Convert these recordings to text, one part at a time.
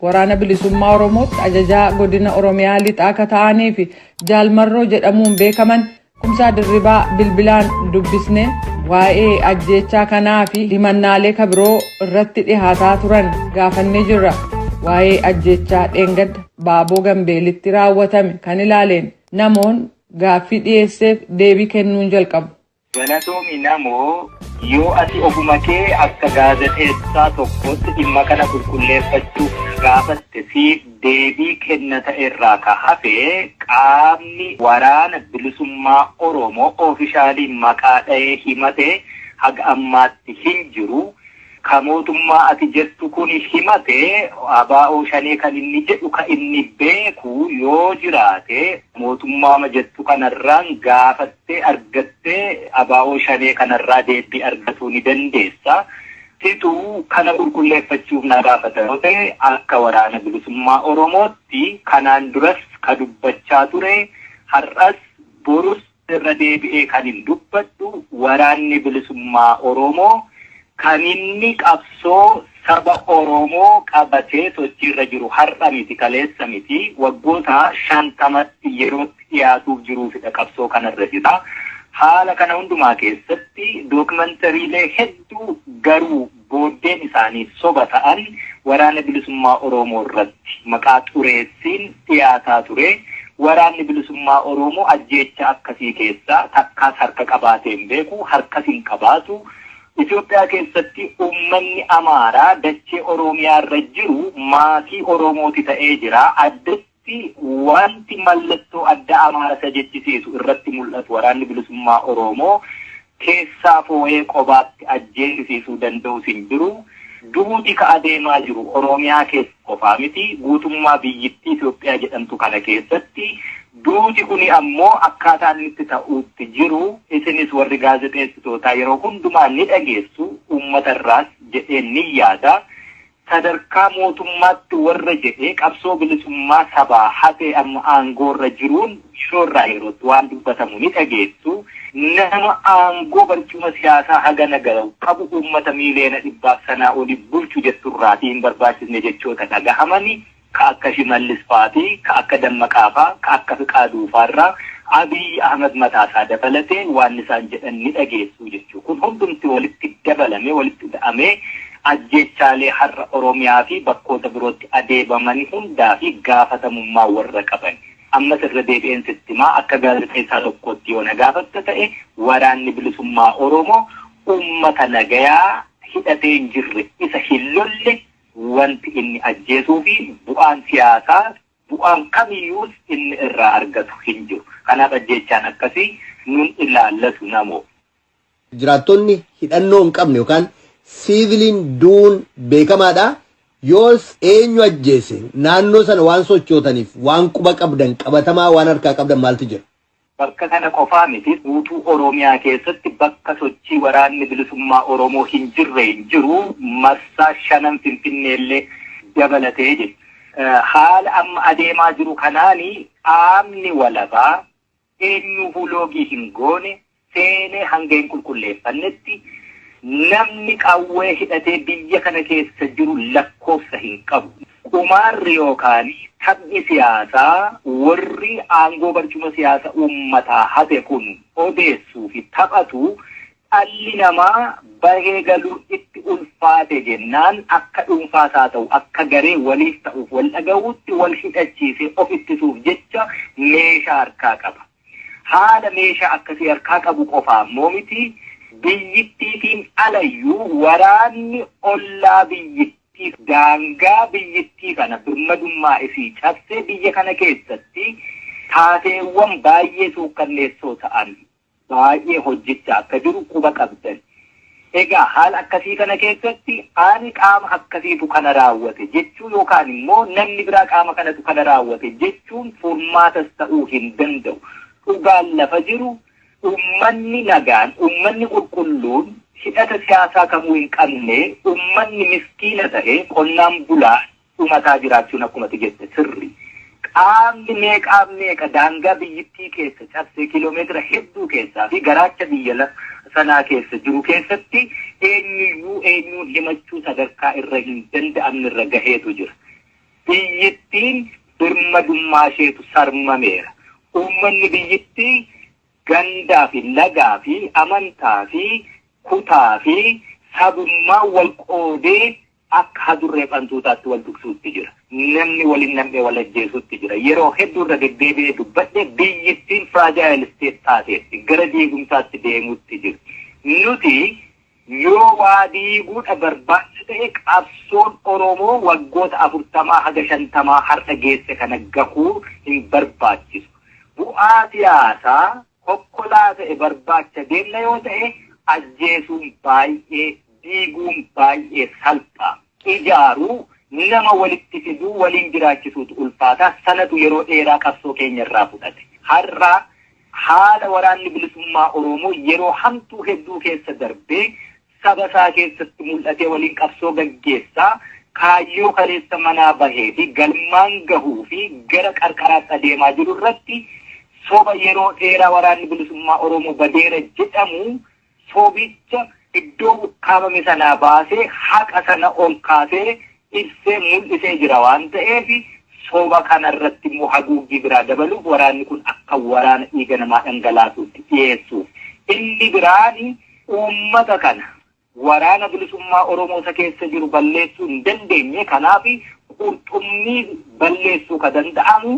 waraana bilisummaa Oromootti ajajaa godina Oromiyaa lixaa akka ta'anii fi Jaalmarroo jedhamuun beekaman Kumsaa Dirribaa bilbilaan dubbisne waa'ee ajjeechaa kanaa fi himannaalee kabiroo irratti dhihaataa turan gaafannee jirra. Waa'ee ajjeechaa dheengadda Baaboo Gambeelitti raawwatame kan ilaaleen namoon gaaffii dhiyeesseef deebii kennuun jalqabu. Galatoomi namoo yoo ati oguma kee akka gaazexeessaa tokkotti dhimma kana qulqulleeffachuuf gaafatte fi deebii kennata irraa ka hafe qaamni waraana bilisummaa Oromoo oofishaaliin maqaa dha'ee himate haga ammaatti hin jiru. Ka mootummaa ati jettu kun himate ABO shanee kan inni jedhu ka inni beeku yoo jiraate mootummaa jettu kanarraan gaafattee argattee ABO shanee kanarraa deebii argatuu ni dandeessa. Situu kana qulqulleeffachuuf na gaafata yoo ta'e akka waraana bilisummaa Oromootti kanaan duras ka dubbachaa ture har'as borus irra deebi'ee kan hin dubbadhu waraanni bilisummaa Oromoo kan inni qabsoo saba Oromoo qabatee sochiirra jiru har'a miti kaleessa miti waggoota 50tti yerootti dhiyaatuuf jiruufidha qabsoo kanarra jira. Haala kana hundumaa keessatti dookumantariilee hedduu garuu booddeen isaanii soba ta'an waraana bilisummaa Oromoo irratti maqaa xureessiin dhiyaataa ture. Waraanni bilisummaa Oromoo ajjeecha akkasii keessaa takkaas harka qabaateen beeku harkas hin qabaatu. Itoophiyaa keessatti uummanni Amaaraa dachee Oromiyaa irra jiru maatii Oromooti ta'ee jira. Addatti wanti mallattoo adda Amaara isa jechisiisu irratti mul'atu waraanni bilisummaa Oromoo keessaa foo'ee qobaatti ajjeesisuu danda'u hin jiru. Duuti ka adeemaa jiru Oromiyaa keessa qofaa miti guutummaa biyyittii Itoophiyaa jedhamtu kana keessatti. Duuti kuni ammoo akkaataan itti ta'uutti jiru isinis warri gaazexeessitootaa yeroo hundumaa ni dhageessu uummatarraas jedhee ni yaada. Sadarkaa mootummaatti warra jedhee qabsoo bilisummaa sabaa hatee amma aangoorra jiruun shoorraa yerootti waan dubbatamu ni dhageessu. Nama aangoo barcuma siyaasaa haga nagaru qabu uummata miiliyoona 100 olii bulchu jetturraatii hin barbaachisne jechoota dhagahamani. Ka akka Shimallis Faatii, ka akka Dammaqaa faa, ka akka Fiqaaduu faarraa Abiy Ahmed mataasaa dabalatee waan isaan jedhan ni dhageessu jechuudha. Kun hundumti walitti dabalamee walitti hidhamee ajjeechaalee har'a Oromiyaa fi bakkoota birootti adeemamanii hundaa fi gaafatamummaa warra qaban. Ammas irra deebi'een sittimaa akka gaazexeessaa tokkotti yoo na gaafatta ta'e waraanni bilisummaa Oromoo uummata nagayaa hidhatee hin jirre isa hin lolle. Wanti inni ajjeesuu fi bu'aan siyaasaa bu'aan kamiyyuus inni irraa argatu hin jiru. Kanaaf ajjeechaan akkasii nun ilaallatu namoo. Jiraattonni hidhannoo hin qabne yookaan siiviliin duun beekamaadha. Yoos eenyu ajjeese naannoo sana waan sochootaniif waan quba qabdan qabatamaa waan harkaa qabdan maaltu jira? Bakka kana qofaa miti guutuu Oromiyaa keessatti bakka sochii waraanni bilisummaa Oromoo hin jirre hin jiru marsaa 5 Finfinneellee dabalatee jira. Haala amma adeemaa jiru kanaani qaamni walabaa eenyu loogii hin goone seenee hanga hin qulqulleeffannetti namni qawwee hidhatee biyya kana keessa jiru lakkoofsa hin qabu. Qumaarri yookaan taphni siyaasaa warri aangoo barcuma siyaasa uummataa hate kun odeessuu fi taphatu dhalli namaa bahee galuu itti ulfaate jennaan akka dhuunfaasaa ta'u akka garee waliif ta'uuf wal dhaga'uutti wal hidhachiisee of ittisuuf jecha meeshaa harkaa qaba. Haala meeshaa akkasii harkaa qabu qofaa ammoo miti biyyittiitiin alayyuu waraanni ollaa biyyittii. Daangaa biyyittii kana birmadummaa isii cabsee biyya kana keessatti taateewwan baay'ee suukkanneessoo ta'an baay'ee hojjechaa akka jiru quba qabdan. Egaa haala akkasii kana keessatti ani qaama akkasiitu kana raawwate jechuu yookaan immoo namni biraa qaama kanatu kana raawwate jechuun furmaatas ta'uu hin danda'u. Dhugaan lafa jiru uummanni nagaan uummanni qulqulluun hidhata siyaasaa kamuu hin qabne uummanni miskiina ta'e qonnaan bulaa dhumataa jiraachuun akkuma jette sirri. Qaamni meeqa daangaa biyyittii keessa cabsee kiiloomeetira hedduu keessaa fi garaacha biyya sanaa keessa jiru keessatti eenyuun himachuu sadarkaa irra hin danda'amne irra gaheetu jira. biyyittiin birmadummaa isheetu sarmameera. Uummanni biyyittii gandaa fi lagaa fi amantaa fi kutaa fi sabummaa wal qoodee akka hadurree fantuutaatti wal dugsuutti jira. Namni waliin nam'ee wal ajjeesuutti jira. Yeroo hedduu irra deddeebi'ee dubbadhe biyyittiin fragile state taateetti gara diigumsaatti deemuutti jira. Nuti yoo waa diiguudha barbaachisa ta'e qabsoon Oromoo waggoota 40 haga 50 har'a geesse kana gahuu hin barbaachisu. Bu'aa siyaasaa kokkolaa ta'e barbaacha deemna yoo ta'e ajjeesuun baay'ee diiguun baay'ee salphaa. Ijaaruu nama walitti fiduu waliin jiraachisuutu ulfaataa sanatu yeroo dheeraa qabsoo keenya irraa fudhate. Har'a haala waraanni bilisummaa Oromoo yeroo hamtuu hedduu keessa darbee saba isaa keessatti mul'atee waliin qabsoo gaggeessaa kaayyoo kaleessa manaa bahee fi galmaan gahuu fi gara qarqaraatti adeemaa jiru irratti soba yeroo dheeraa waraanni bilisummaa Oromoo badeera jedhamu sobicha iddoo ukkaamame sanaa baasee haqa sana ol kaasee ibsee mul'isee jira waan ta'eef soba kanarratti immoo haguuggii biraa dabaluuf waraanni kun akka waraana dhiiga namaa dhangalaasuutti dhiyeessuuf. Inni biraan uummata kana waraana bilisummaa Oromoo isa keessa jiru balleessuu hin dandeenye. Kanaaf qurxummii balleessuu ka danda'amu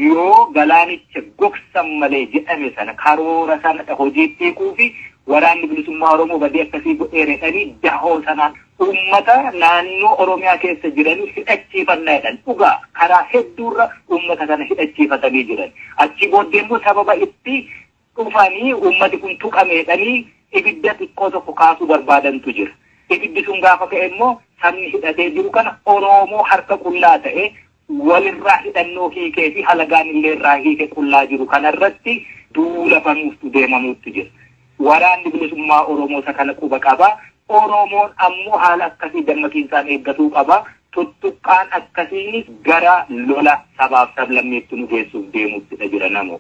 yoo galaanicha gogsan malee jedhame sana karoora sana hojiitti hiikuu fi waraanni bilisummaa Oromoo badii akkasii godheeredhanii dahoo sanaan uummata naannoo Oromiyaa keessa jiranii hidhachiifannaa jedhan dhugaa karaa hedduurra uummata kana hidhachiifatanii jiran. Achi booddee immoo sababa itti dhufanii uummati kun tuqameedhanii ibidda xiqqoo tokko kaasuu barbaadantu jira. Ibiddi sun gaafa ka'e immoo sabni hidhatee jiru kana Oromoo harka qullaa ta'e walirraa hidhannoo hiikee fi halagaan illee irraa hiike qullaa jiru kanarratti duula banuutu deemamuutti jira. Waraanni bilisummaa Oromoo isa kana quba qaba. Oromoon ammoo haala akkasii dammaqiinsaan eeggatuu qaba. Tuttuqqaan akkasii gara lola sabaaf sablammeetti nu geessuuf deemuuttidha jira namoo.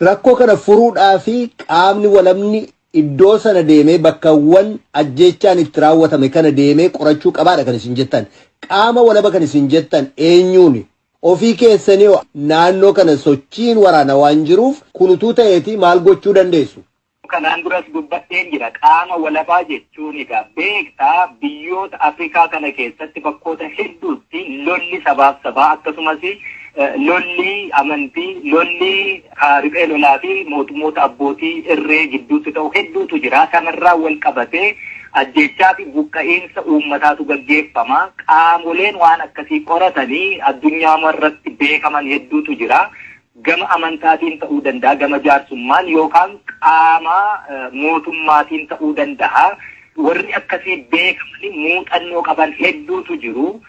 Rakkoo kana furuudhaa fi qaamni walamni iddoo sana deemee bakkawwan ajjeechaan itti raawwatame kana deemee qorachuu qabaadha kan isin jettan. Qaama walaba kan isin jettan eenyuuni? Ofii keessanii naannoo kana sochiin waraana waan jiruuf kunutuu ta'eeti maal gochuu dandeessu? Kanaan duras dubbadheen jira. Qaama walabaa jechuun egaa beektaa biyyoota Afrikaa kana keessatti bakkoota hedduutti lolli sabaaf sabaa akkasumas lolli amantii, lolli riphee lolaa fi mootummoota abbootii irree gidduutti ta'u hedduutu jira. Kanarraa wal qabatee ajjechaa fi buqqa'iinsa uummataatu gaggeeffama. Qaamoleen waan akkasii qoratanii addunyaa irratti beekaman hedduutu jira. Gama amantaatiin ta'uu danda'a, gama jaarsummaan yookaan qaama mootummaatiin ta'uu danda'a. Warri akkasii beekamanii muuxannoo qaban hedduutu jiru.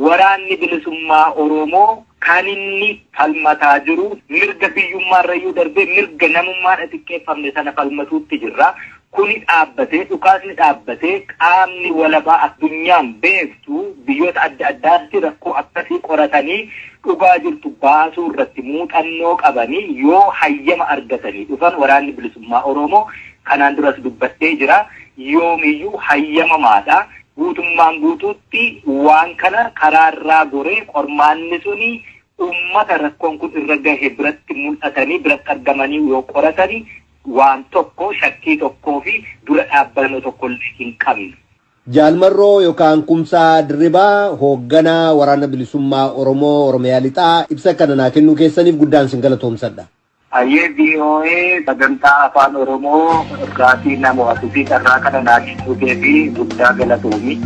Waraanni bilisummaa Oromoo kan inni falmataa jiru mirga biyyummaarrayyuu darbee mirga namummaan xiqqeeffamne sana falmatuutti jirra. Kuni dhaabbatee dhukaasni dhaabbatee qaamni walabaa addunyaan beektu biyyoota adda addaatti rakkoo akkasii qoratanii dhugaa jirtu baasuu irratti muuxannoo qabanii yoo hayyama argatanii dhufan waraanni bilisummaa Oromoo kanaan duras dubbadhee jira. Yoomiyyuu hayyamamaadha. Guutummaan guutuutti waan kana karaarraa goree qormaanni suni uummata rakkoon kun irra gahe biratti mul'atanii biratti argamanii yoo qoratanii waan tokko shakkii tokkoo fi dura dhaabbannoo tokko hin qabne. Jaalmarroo yookaan Kumsaa Dirribaa hoogganaa waraana bilisummaa Oromoo Oromiyaa Lixaa ibsa kana naa kennuu keessaniif guddaan sin galatoomsadha. Ayyee VOA sagantaa afaan Oromoo gaatii nama waasuufi carraa kana naa kennuu fi guddaa galatoomi.